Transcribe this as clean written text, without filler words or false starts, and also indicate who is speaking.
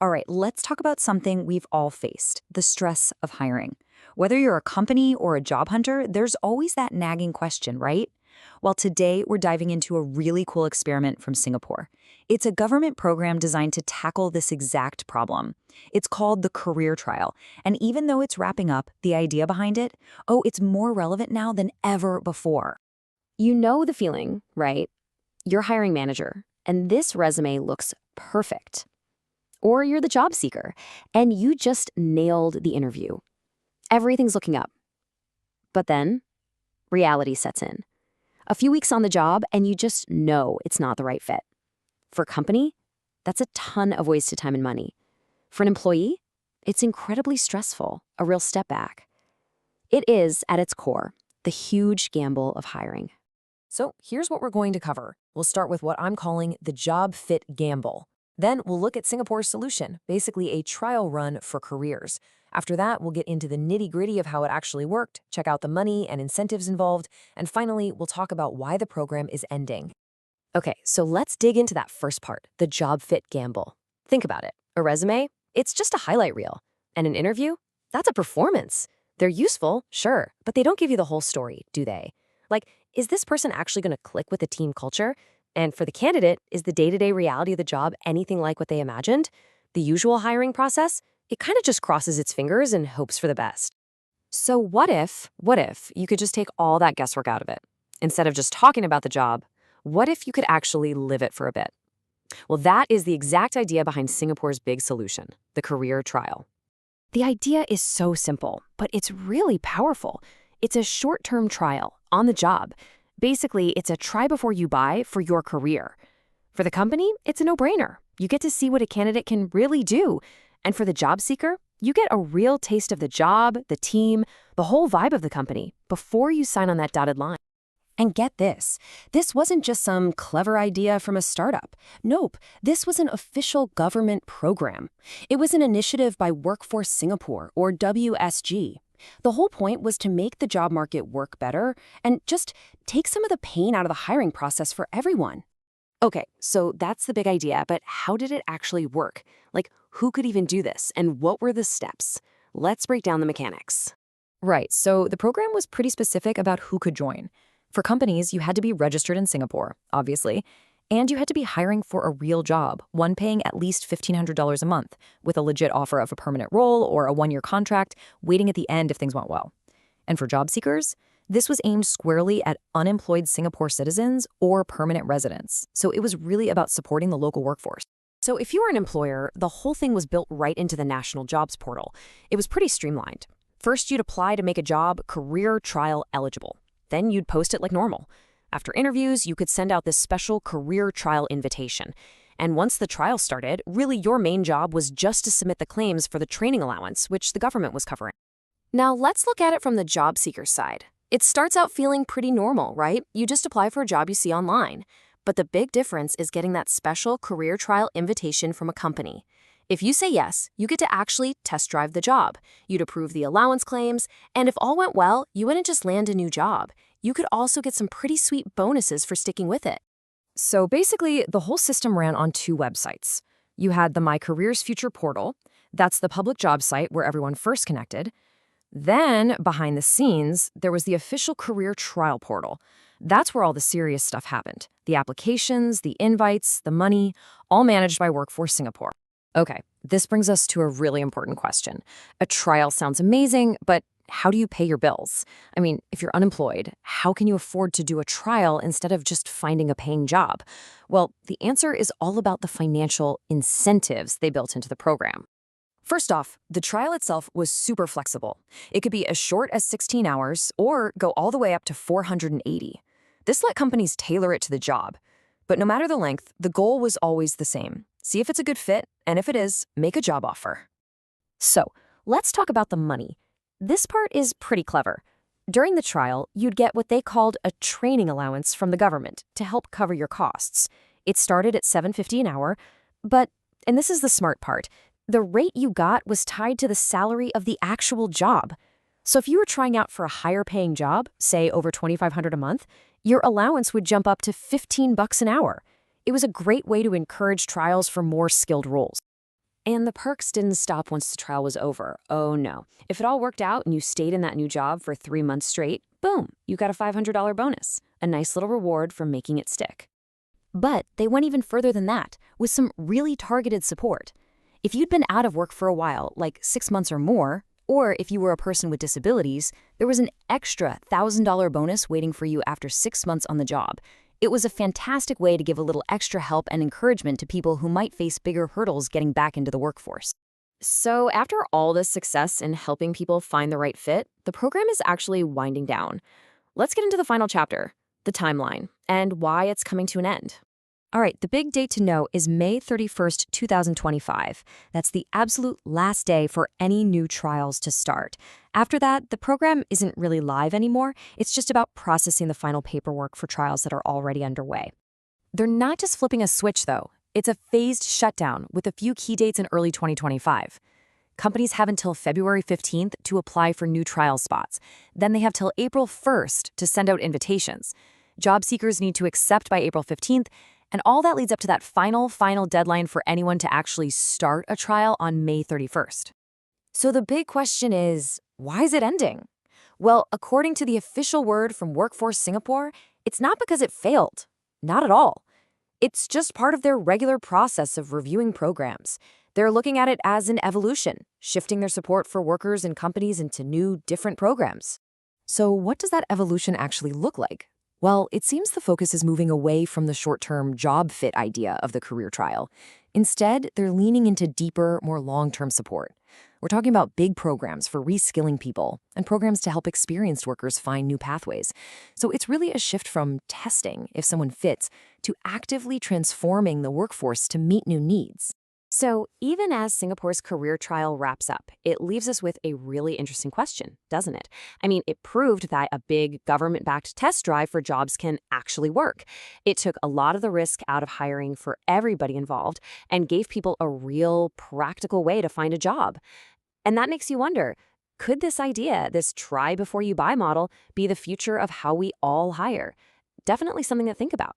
Speaker 1: All right, let's talk about something we've all faced, the stress of hiring. Whether you're a company or a job hunter, there's always that nagging question, right? Well, today we're diving into a really cool experiment from Singapore. It's a government program designed to tackle this exact problem. It's called the Career Trial, and even though it's wrapping up, the idea behind it, oh, it's more relevant now than ever before.
Speaker 2: You know the feeling, right? You're hiring manager, and this resume looks perfect. Or you're the job seeker, and you just nailed the interview. Everything's looking up. But then, reality sets in. A few weeks on the job, and you just know it's not the right fit. For a company, that's a ton of wasted time and money. For an employee, it's incredibly stressful, a real step back. It is, at its core, the huge gamble of hiring.
Speaker 3: So here's what we're going to cover. We'll start with what I'm calling the job fit gamble. Then we'll look at Singapore's solution, basically a trial run for careers. After that, we'll get into the nitty-gritty of how it actually worked, check out the money and incentives involved, and finally, we'll talk about why the program is ending. Okay, so let's dig into that first part, the job fit gamble. Think about it. A resume? It's just a highlight reel. And an interview? That's a performance. They're useful, sure, but they don't give you the whole story, do they? Like, is this person actually going to click with the team culture? And for the candidate, is the day-to-day reality of the job anything like what they imagined? The usual hiring process? It kind of just crosses its fingers and hopes for the best. So what if you could just take all that guesswork out of it? Instead of just talking about the job, what if you could actually live it for a bit? Well, that is the exact idea behind Singapore's big solution, the career trial. The idea is so simple, but it's really powerful. It's a short-term trial on the job. Basically, it's a try before you buy for your career. For the company, it's a no-brainer. You get to see what a candidate can really do. And for the job seeker, you get a real taste of the job, the team, the whole vibe of the company before you sign on that dotted line. And get this wasn't just some clever idea from a startup. Nope, this was an official government program. It was an initiative by Workforce Singapore, or WSG. The whole point was to make the job market work better and just take some of the pain out of the hiring process for everyone. Okay, so that's the big idea, but how did it actually work? Like, who could even do this, and what were the steps? Let's break down the mechanics.
Speaker 1: Right, so the program was pretty specific about who could join. For companies, you had to be registered in Singapore, obviously, and you had to be hiring for a real job, one paying at least $1,500 a month, with a legit offer of a permanent role or a one-year contract, waiting at the end if things went well. And for job seekers, this was aimed squarely at unemployed Singapore citizens or permanent residents, so it was really about supporting the local workforce.
Speaker 3: So if you were an employer, the whole thing was built right into the National Jobs Portal. It was pretty streamlined. First, you'd apply to make a job career trial eligible. Then you'd post it like normal. After interviews, you could send out this special career trial invitation. And once the trial started, really your main job was just to submit the claims for the training allowance, which the government was covering. Now let's look at it from the job seeker side. It starts out feeling pretty normal, right? You just apply for a job you see online. But the big difference is getting that special career trial invitation from a company. If you say yes, you get to actually test drive the job. You'd approve the allowance claims, and if all went well, you wouldn't just land a new job. You could also get some pretty sweet bonuses for sticking with it. So basically, the whole system ran on two websites. You had the My Careers Future portal. That's the public job site where everyone first connected. Then, behind the scenes, there was the official career trial portal. That's where all the serious stuff happened. The applications, the invites, the money, all managed by Workforce Singapore. Okay, this brings us to a really important question. A trial sounds amazing, but how do you pay your bills? I mean, if you're unemployed, how can you afford to do a trial instead of just finding a paying job? Well, the answer is all about the financial incentives they built into the program. First off, the trial itself was super flexible. It could be as short as 16 hours or go all the way up to 480. This let companies tailor it to the job. But no matter the length, the goal was always the same. See if it's a good fit, and if it is, make a job offer. So, let's talk about the money. This part is pretty clever. During the trial, you'd get what they called a training allowance from the government to help cover your costs. It started at $7.50 an hour, but, and this is the smart part, the rate you got was tied to the salary of the actual job. So if you were trying out for a higher paying job, say over $2,500 a month, your allowance would jump up to $15 an hour. It was a great way to encourage trials for more skilled roles. And the perks didn't stop once the trial was over. Oh no. If it all worked out and you stayed in that new job for 3 months straight, boom, you got a $500 bonus. A nice little reward for making it stick.
Speaker 1: But they went even further than that, with some really targeted support. If you'd been out of work for a while, like 6 months or more, or if you were a person with disabilities, there was an extra $1,000 bonus waiting for you after 6 months on the job. It was a fantastic way to give a little extra help and encouragement to people who might face bigger hurdles getting back into the workforce.
Speaker 2: So after all this success in helping people find the right fit, the program is actually winding down. Let's get into the final chapter, the timeline, and why it's coming to an end.
Speaker 1: All right, the big date to know is May 31st, 2025. That's the absolute last day for any new trials to start. After that, the program isn't really live anymore. It's just about processing the final paperwork for trials that are already underway. They're not just flipping a switch, though. It's a phased shutdown with a few key dates in early 2025. Companies have until February 15th to apply for new trial spots. Then they have till April 1st to send out invitations. Job seekers need to accept by April 15th, and all that leads up to that final deadline for anyone to actually start a trial on May 31st. So the big question is, why is it ending? Well, according to the official word from Workforce Singapore, it's not because it failed. Not at all. It's just part of their regular process of reviewing programs. They're looking at it as an evolution, shifting their support for workers and companies into new, different programs. So what does that evolution actually look like? Well, it seems the focus is moving away from the short-term job fit idea of the career trial. Instead, they're leaning into deeper, more long-term support. We're talking about big programs for reskilling people and programs to help experienced workers find new pathways. So it's really a shift from testing if someone fits to actively transforming the workforce to meet new needs.
Speaker 2: So even as Singapore's career trial wraps up, it leaves us with a really interesting question, doesn't it? I mean, it proved that a big government-backed test drive for jobs can actually work. It took a lot of the risk out of hiring for everybody involved and gave people a real practical way to find a job. And that makes you wonder, could this idea, this try before you buy model, be the future of how we all hire? Definitely something to think about.